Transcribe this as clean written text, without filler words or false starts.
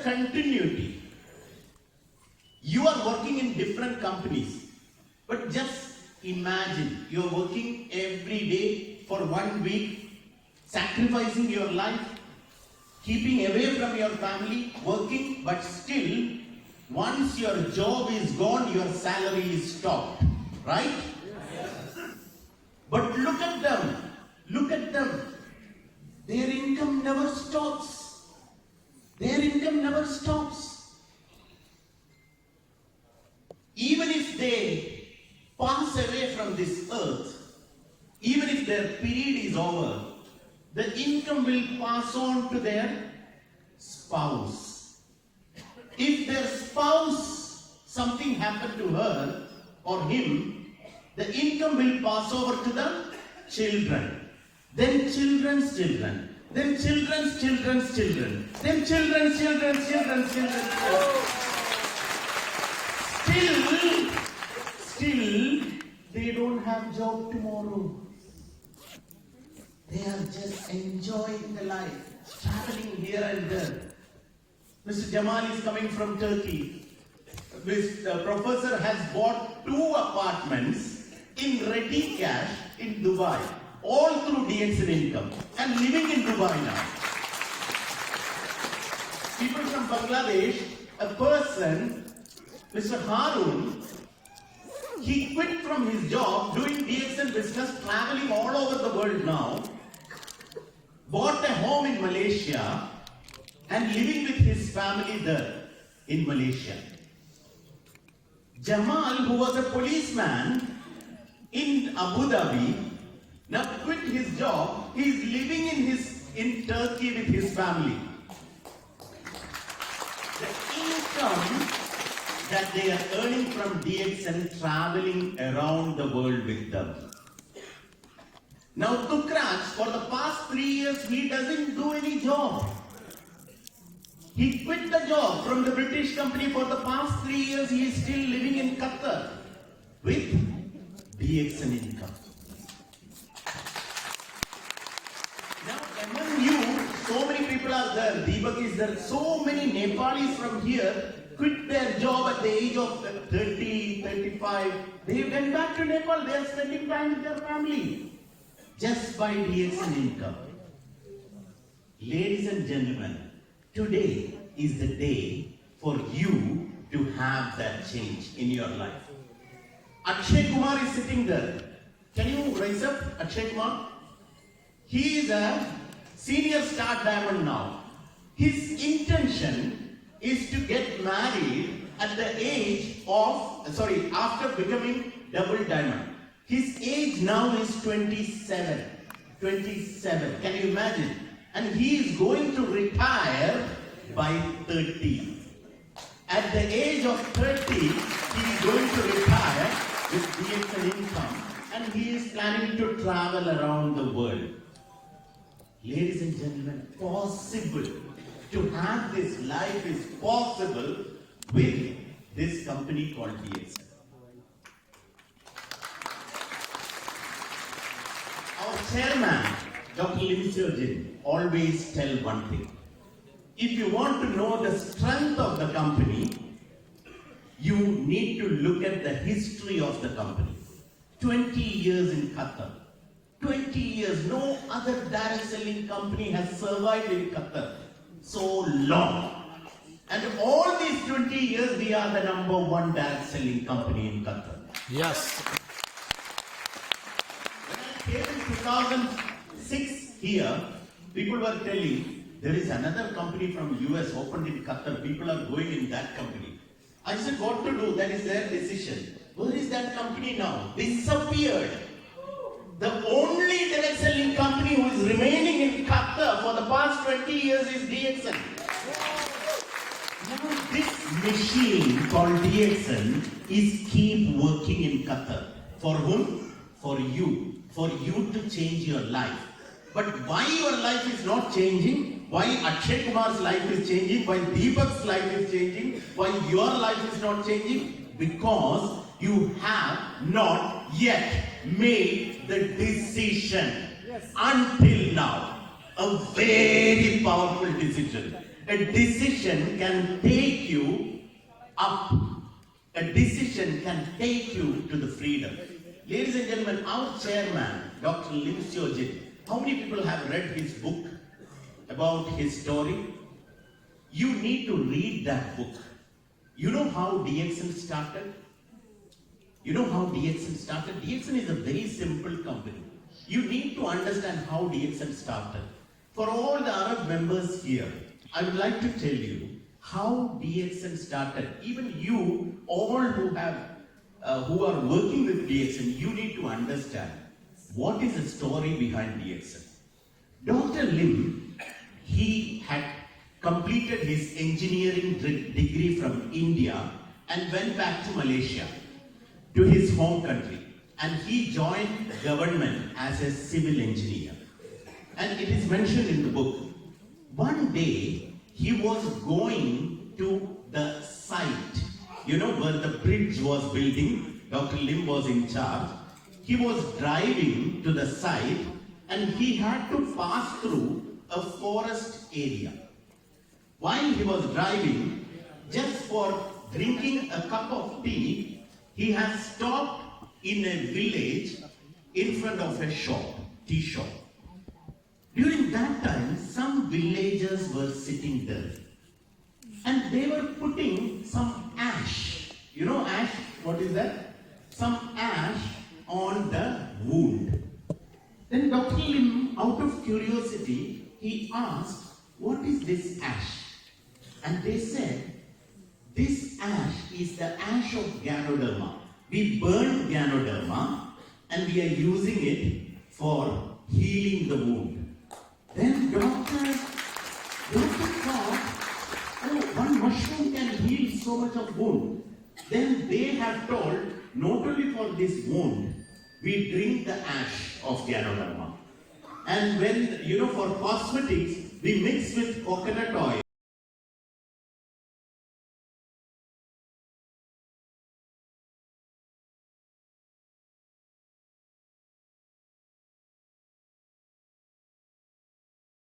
continuity. You are working in different companies, but just imagine you're working every day for 1 week, sacrificing your life, keeping away from your family, working, but still, once your job is gone, your salary is stopped, right? Yes. But look at them. Their income never stops. Even if they pass away from this earth, even if their period is over, the income will pass on to their spouse. If their spouse, something happened to her or him, the income will pass over to the children. Then children's children. Then children's children's children. Then children's children's children's children. Still, they don't have job tomorrow. They are just enjoying the life, traveling here and there. Mr. Jamal is coming from Turkey. This professor has bought 2 apartments in ready cash in Dubai, all through DXN income, and living in Dubai now. People from Bangladesh, a person, Mr. Harun, he quit from his job doing DXN business, traveling all over the world now, bought a home in Malaysia and living with his family there in Malaysia. Jamal, who was a policeman in Abu Dhabi, now quit his job. He is living in Turkey with his family. The income that they are earning from DXN, traveling around the world with them. Now Tukraj, for the past 3 years, he doesn't do any job. He quit the job from the British company. For the past 3 years, he is still living in Qatar with DXN income. Now among you, so many people are there. Deepak is there. So many Nepalis from here quit their job at the age of 30, 35. They went back to Nepal. They are spending time with their family just by DXN income. Ladies and gentlemen, today is the day for you to have that change in your life. Akshay Kumar is sitting there. Can you raise up Akshay Kumar? He is a senior star diamond now. His intention is to get married at the age of, after becoming double diamond. His age now is 27. 27. Can you imagine? And he is going to retire by 30. At the age of 30, he is going to retire with DXN income, and he is planning to travel around the world. Ladies and gentlemen, possible to have this life is possible with this company called DXN. Our chairman, Dr. Lim Surgeon, always tell one thing. If you want to know the strength of the company, you need to look at the history of the company. 20 years in Qatar. 20 years, no other direct selling company has survived in Qatar so long. And all these 20 years, we are the #1 direct selling company in Qatar. Yes. When I came in 2006 here, people were telling, there is another company from US opened in Qatar, people are going in that company. I said, what to do? That is their decision. Where is that company now? Disappeared. The only direct selling company who is remaining in Qatar for the past 20 years is DXN. Now this machine called DXN is keep working in Qatar. For whom? For you. For you to change your life. But why your life is not changing? Why Akshay Kumar's life is changing? Why Deepak's life is changing? Why your life is not changing? Because you have not yet made the decision. Until now. A very powerful decision. A decision can take you up. A decision can take you to the freedom. Ladies and gentlemen, our chairman, Dr. Lim Siojit, how many people have read his book about his story? You need to read that book. You know how DXN started? You know how DXN started? DXN is a very simple company. You need to understand how DXN started. For all the Arab members here, I would like to tell you how DXN started. Even you, all who are working with DXN, you need to understand what is the story behind DXN. Dr. Lim, he had completed his engineering degree from India and went back to Malaysia, to his home country, and he joined government as a civil engineer. And it is mentioned in the book. One day, he was going to the site, where the bridge was building. Dr. Lim was in charge. He was driving to the site and he had to pass through a forest area. While he was driving, just for drinking a cup of tea, he had stopped in a village in front of a shop, tea shop. During that time, some villagers were sitting there and they were putting some ash. You know ash? What is that? Some ash on the wound. Then Dr. Lim, out of curiosity, he asked, "What is this ash?" And they said, "This ash is the ash of Ganoderma. We burned Ganoderma and we are using it for healing the wound." Then doctor thought, "Oh, one mushroom can heal so much of wound." Then they have told, not only for this wound, we drink the ash of Ganoderma. And when, for cosmetics, we mix with coconut oil.